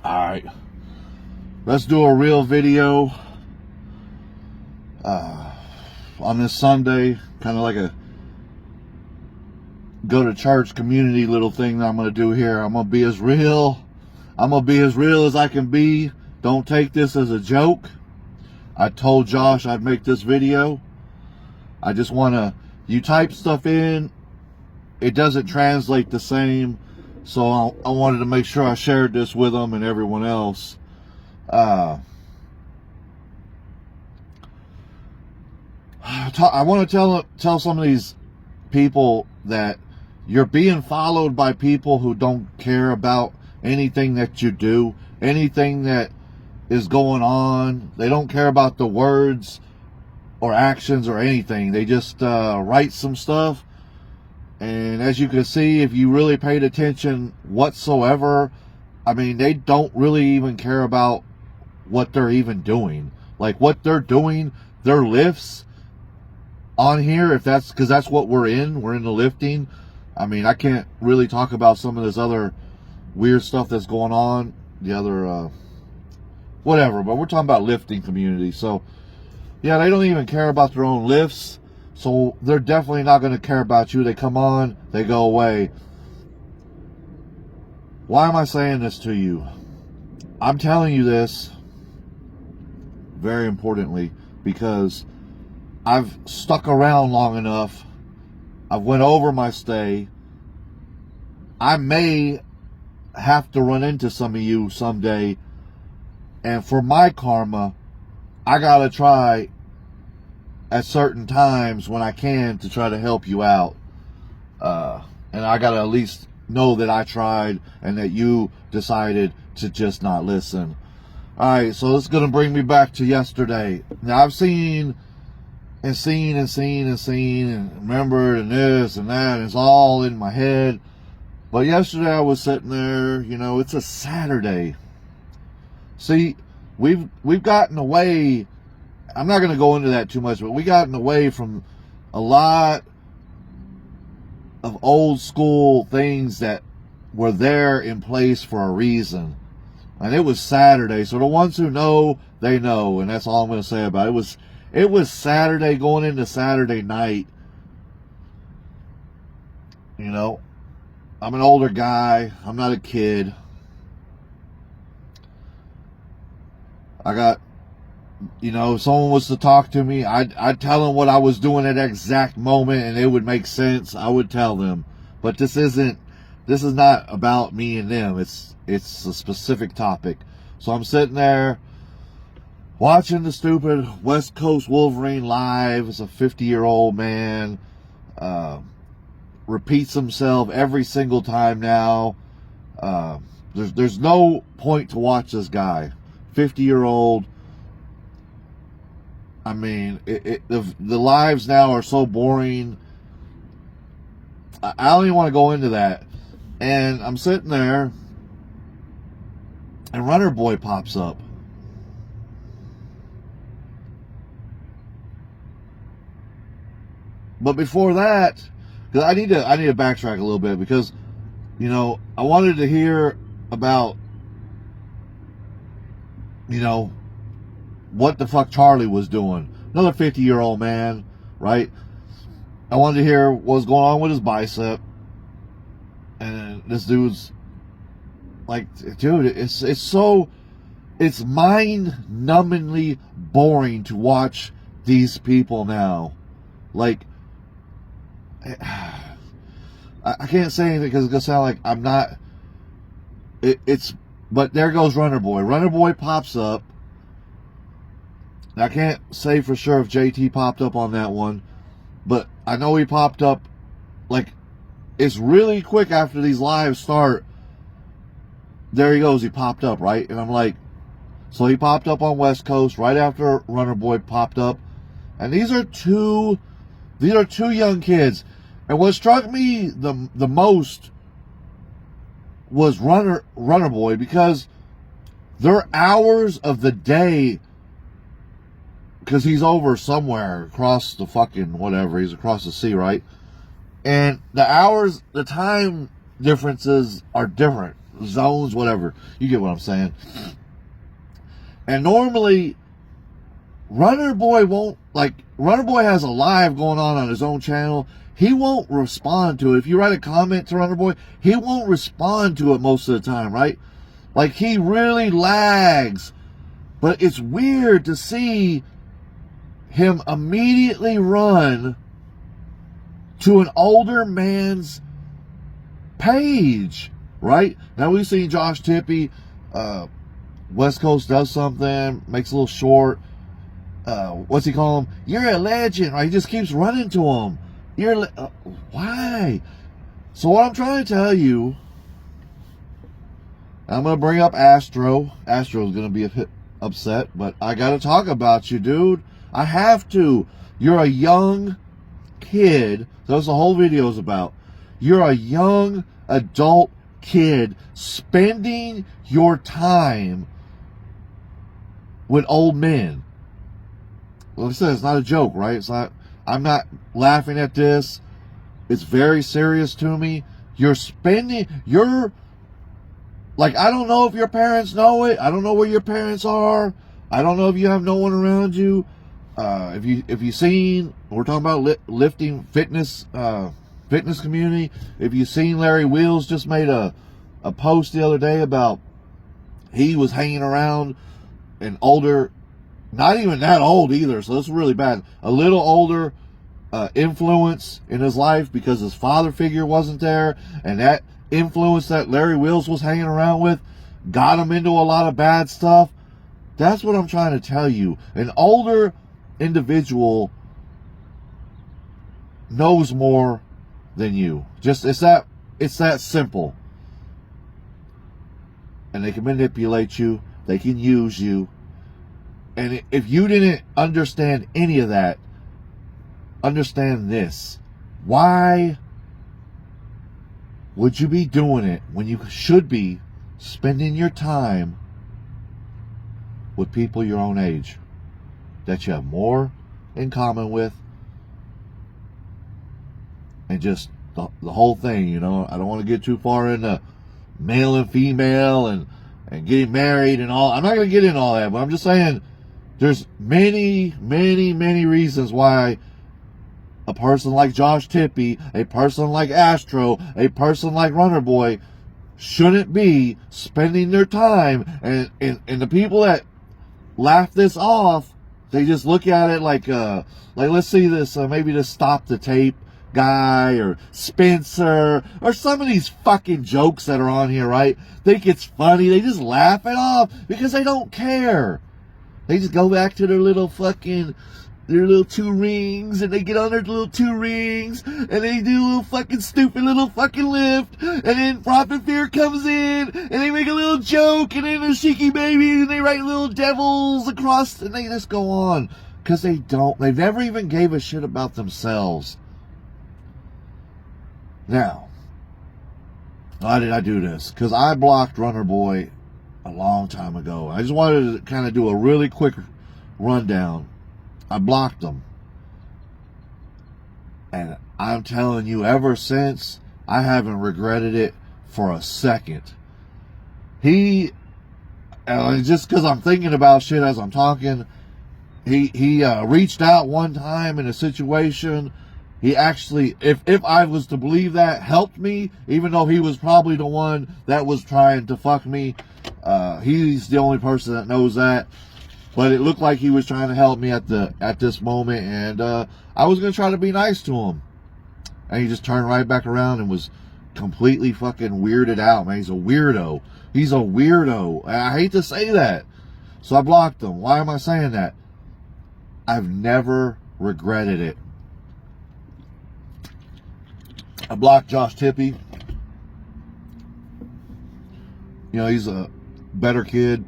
Alright, let's do a real video on this Sunday, kind of like a go to church community little thing that I'm going to do here. I'm going to be as real as I can be. Don't take this as a joke. I told Josh I'd make this video. I just want to, you type stuff in, it doesn't translate the same, so I wanted to make sure I shared this with them and everyone else. I want to tell some of these people that you're being followed by people who don't care about anything that you do, anything that is going on. They don't care about the words or actions or anything. They just write some stuff. And as you can see, if you really paid attention whatsoever, I mean, they don't really even care about what they're even doing. Like what they're doing, their lifts on here, if that's, because that's what we're in the lifting. I mean, I can't really talk about some of this other weird stuff that's going on, the other whatever, but we're talking about lifting community. So yeah, they don't even care about their own lifts, so they're definitely not going to care about you. They come on, they go away. Why am I saying this to you? I'm telling you this very importantly because I've stuck around long enough. I've went over my stay. I may have to run into some of you someday, and for my karma, I gotta try at certain times when I can to try to help you out. And I gotta at least know that I tried and that you decided to just not listen. Alright, so it's gonna bring me back to yesterday. Now I've seen and remembered and this and that, and it's all in my head. But yesterday I was sitting there, you know, it's a Saturday. See, we've gotten away, I'm not going to go into that too much, but we gotten away from a lot of old school things that were there in place for a reason. And it was Saturday, so the ones who know, they know, and that's all I'm going to say about it. It was Saturday going into Saturday night. You know, I'm an older guy. I'm not a kid. I got, you know, if someone was to talk to me, I'd tell them what I was doing at that exact moment and it would make sense. I would tell them. But this is not about me and them. It's a specific topic. So I'm sitting there watching the stupid West Coast Wolverine live. It's a 50-year-old man. Repeats himself every single time now. There's no point to watch this guy. 50-year-old. I mean, the lives now are so boring. I don't even want to go into that. And I'm sitting there, and Runner Boy pops up. But before that, because I need to backtrack a little bit, because, you know, I wanted to hear about, you know, what the fuck Charlie was doing. Another 50-year-old man, right? I wanted to hear what was going on with his bicep. And this dude's like, dude, it's mind-numbingly boring to watch these people now. Like, I can't say anything because it's gonna sound like I'm not. But there goes Runner Boy. Runner Boy pops up. Now, I can't say for sure if JT popped up on that one, but I know he popped up. Like, it's really quick after these lives start. There he goes. He popped up, right? And I'm like, so he popped up on West Coast right after Runner Boy popped up, and these are two young kids. And what struck me the most was Runner Boy, because their hours of the day, because he's over somewhere across the fucking whatever, he's across the sea, right? And the hours, the time differences are different. zones, whatever. You get what I'm saying. And normally, Runner Boy won't, like, Runner Boy has a live going on his own channel. He won't respond to it. If you write a comment to Runner Boy, he won't respond to it most of the time, right? Like, he really lags. But it's weird to see him immediately run to an older man's page, right? Now, we've seen Josh Tippy, West Coast does something, makes a little short. What's he call him? You're a legend, right? He just keeps running to him. Why? So what I'm trying to tell you, I'm going to bring up Astro. Astro's going to be a bit upset, but I got to talk about you, dude. I have to. You're a young kid. That's the whole video is about. You're a young adult kid spending your time with old men. Like I said, it's not a joke, right? It's not. I'm not laughing at this. It's very serious to me. You're like, I don't know if your parents know it. I don't know where your parents are. I don't know if you have no one around you. If you seen, we're talking about lifting fitness community. If you seen Larry Wheels just made a post the other day about he was hanging around an older, not even that old either, so that's really bad. A little older influence in his life because his father figure wasn't there, and that influence that Larry Wheels was hanging around with got him into a lot of bad stuff. That's what I'm trying to tell you. An older individual knows more than you. Just it's that simple. And they can manipulate you. They can use you. And if you didn't understand any of that, understand this. Why would you be doing it when you should be spending your time with people your own age that you have more in common with? And just the whole thing, you know, I don't want to get too far into male and female and getting married and all. I'm not going to get into all that, but I'm just saying there's many, many, many reasons why a person like Josh Tippy, a person like Astro, a person like Runner Boy shouldn't be spending their time. And the people that laugh this off, they just look at it like let's see this, maybe the Stop the Tape guy or Spencer or some of these fucking jokes that are on here, right? Think it's funny. They just laugh it off because they don't care. They just go back to their little 2 rings, and they get on their little 2 rings, and they do a little fucking stupid little fucking lift, and then Profit Fear comes in, and they make a little joke, and then there's Cheeky Baby, and they write little devils across, and they just go on. Because they never even gave a shit about themselves. Now, why did I do this? Because I blocked Runner Boy a long time ago. I just wanted to kind of do a really quick rundown. I blocked him. And I'm telling you, ever since, I haven't regretted it for a second. Just because I'm thinking about shit as I'm talking, he reached out one time in a situation. He actually, if I was to believe that, helped me, even though he was probably the one that was trying to fuck me. He's the only person that knows that. But it looked like he was trying to help me at this moment, and I was gonna try to be nice to him, and he just turned right back around and was completely fucking weirded out. Man, he's a weirdo. He's a weirdo. I hate to say that, so I blocked him. Why am I saying that? I've never regretted it. I blocked Josh Tippy. You know, he's a better kid.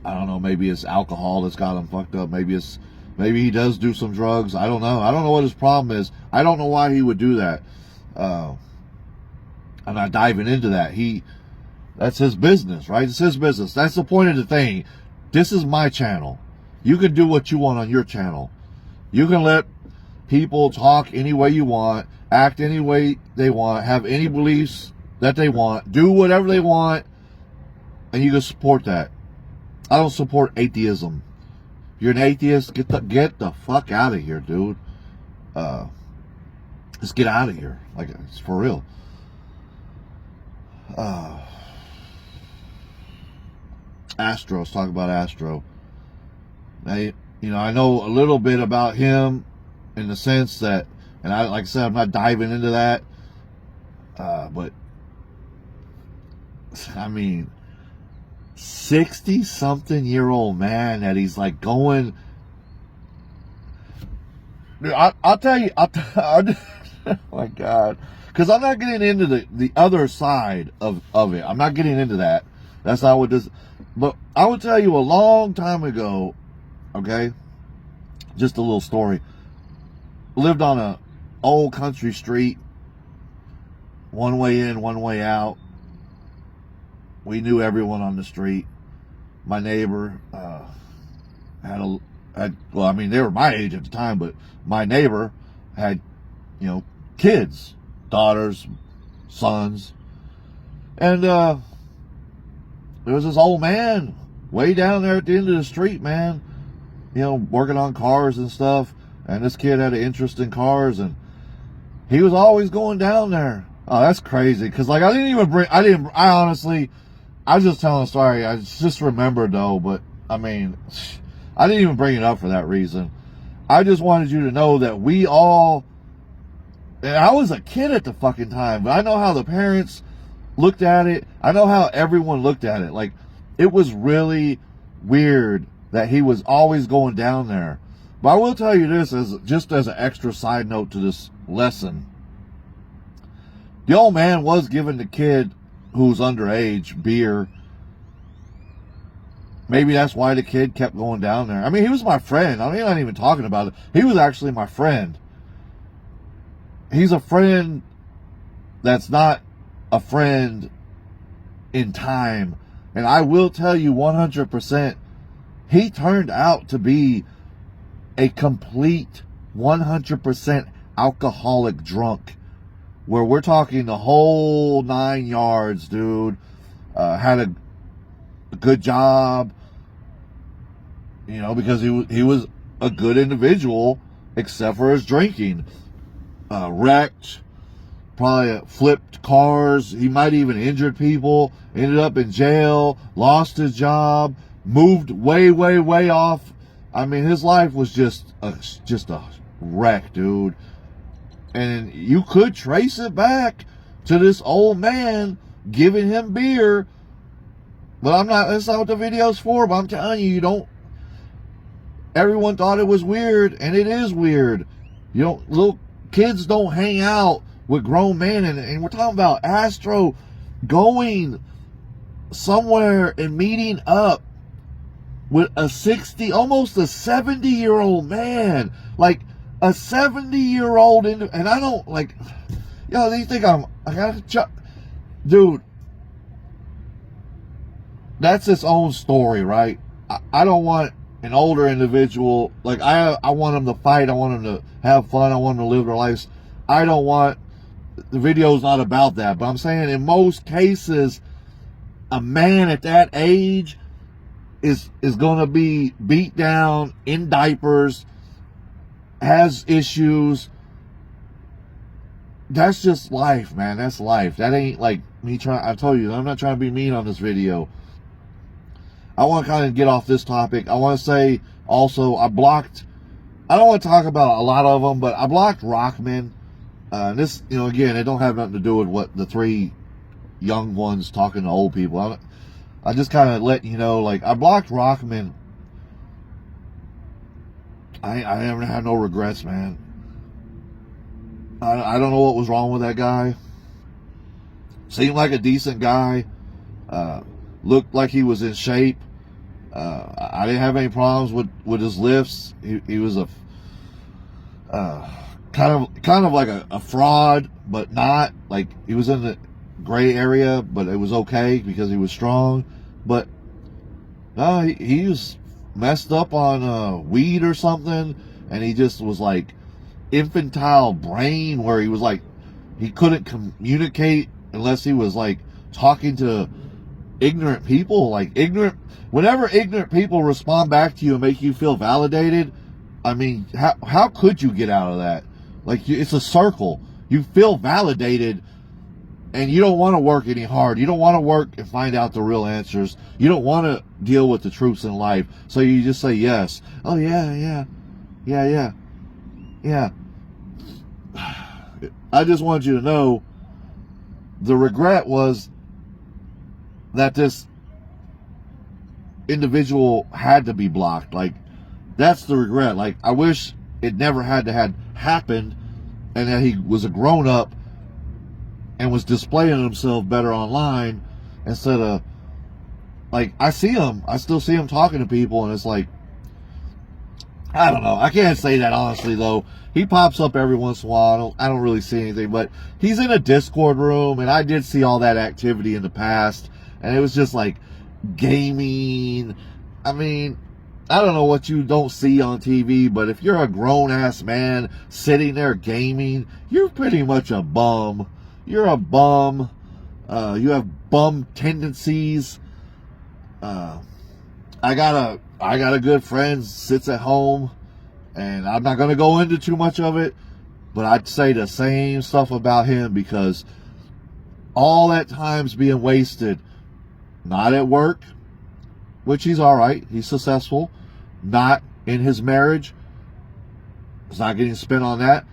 I don't know, maybe it's alcohol that's got him fucked up. Maybe he does do some drugs. I don't know. I don't know what his problem is. I don't know why he would do that. I'm not diving into that. That's his business, right? It's his business. That's the point of the thing. This is my channel. You can do what you want on your channel. You can let people talk any way you want, act any way they want, have any beliefs that they want, do whatever they want, and you can support that. I don't support atheism. If you're an atheist, get the fuck out of here, dude. Just get out of here. Like, it's for real. Astro, let's talk about Astro. I know a little bit about him in the sense that, and like I said, I'm not diving into that. But I mean, 60-something-year-old man that he's like going. I'll tell you. Oh my God, because I'm not getting into the other side of it. I'm not getting into that. That's not what this. But I will tell you a long time ago. Okay, just a little story. Lived on a old country street. One way in, one way out. We knew everyone on the street. My neighbor well, I mean, they were my age at the time, but my neighbor had, kids, daughters, sons. And there was this old man way down there at the end of the street, man, working on cars and stuff. And this kid had an interest in cars, and he was always going down there. Oh, that's crazy. Because, like, I honestly, I was just telling a story. I just remembered, though, but, I mean, I didn't even bring it up for that reason. I just wanted you to know that we all, and I was a kid at the fucking time, but I know how the parents looked at it. I know how everyone looked at it. Like, it was really weird that he was always going down there. But I will tell you this, just as an extra side note to this lesson. The old man was giving the kid who's underage beer. Maybe that's why the kid kept going down there. I mean, he was my friend. I mean, I'm not even talking about it. He was actually my friend. He's a friend that's not a friend in time. And I will tell you 100%, he turned out to be a complete 100% alcoholic drunk. Where we're talking the whole 9 yards, dude. Had a good job, because he was a good individual, except for his drinking. Wrecked, probably flipped cars. He might even injured people. Ended up in jail. Lost his job. Moved way, way, way off. I mean, his life was just a wreck, dude. And you could trace it back to this old man giving him beer. But that's not what the video's for. But I'm telling you, everyone thought it was weird, and it is weird. Little kids don't hang out with grown men. And we're talking about Astro going somewhere and meeting up with almost a 70-year-old man. Like, a 70-year-old, and I don't, like, you think I gotta dude, that's its own story, right? I don't want an older individual, like, I want them to fight, I want them to have fun, I want them to live their lives. I don't want, the video's not about that, but I'm saying in most cases, a man at that age is going to be beat down, in diapers, has issues. That's just life, man. That's life. That ain't like me trying. I told you, I'm not trying to be mean on this video. I want to kind of get off this topic. I want to say also, I don't want to talk about a lot of them, but I blocked Rockman. This, again, it don't have nothing to do with what the three young ones talking to old people. I just kind of letting you know, like, I blocked Rockman. I haven't had no regrets, man. I don't know what was wrong with that guy. Seemed like a decent guy. Looked like he was in shape. I didn't have any problems with his lifts. He was a kind of like a fraud, but not. Like, he was in the gray area, but it was okay because he was strong. But no, he was messed up on weed or something, and he just was like infantile brain, where he was like, he couldn't communicate unless he was like talking to ignorant people. Like whenever ignorant people respond back to you and make you feel validated, I mean, how could you get out of that? Like, it's a circle. You feel validated, and you don't want to work any hard. You don't want to work and find out the real answers. You don't want to deal with the truths in life. So you just say yes. Oh, yeah. I just want you to know the regret was that this individual had to be blocked. Like, that's the regret. Like, I wish it never had happened, and that he was a grown-up and was displaying himself better online instead of, like, I still see him talking to people, and it's like, I don't know. I can't say that honestly, though. He pops up every once in a while. I don't really see anything, but he's in a Discord room, and I did see all that activity in the past, and it was just like gaming. I mean, I don't know what you don't see on TV, but if you're a grown-ass man sitting there gaming, you're pretty much a bum. You're a bum. You have bum tendencies. I got a good friend, sits at home, and I'm not going to go into too much of it, but I'd say the same stuff about him, because all that time's being wasted. Not at work, which he's all right. He's successful. Not in his marriage. It's not getting spent on that.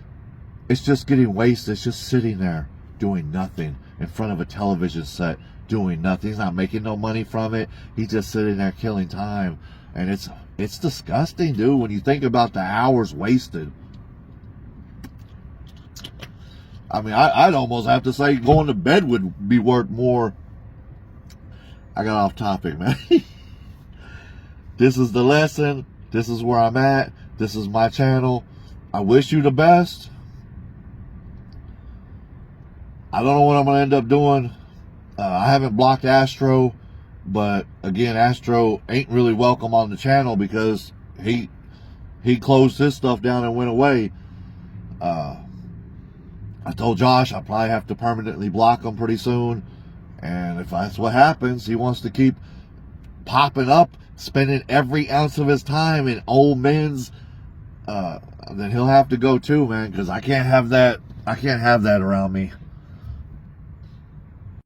It's just getting wasted. It's just sitting there doing nothing in front of a television set, doing nothing. He's not making no money from it. He's just sitting there killing time. And it's disgusting, dude, when you think about the hours wasted. I mean, I'd almost have to say going to bed would be worth more. I got off topic, man. This is the lesson. This is where I'm at. This is my channel. I wish you the best. I don't know what I'm going to end up doing. I haven't blocked Astro, but again, Astro ain't really welcome on the channel because he closed his stuff down and went away. I told Josh I'll probably have to permanently block him pretty soon. And if that's what happens, he wants to keep popping up, spending every ounce of his time in old men's, then he'll have to go too, man, because I can't have that around me.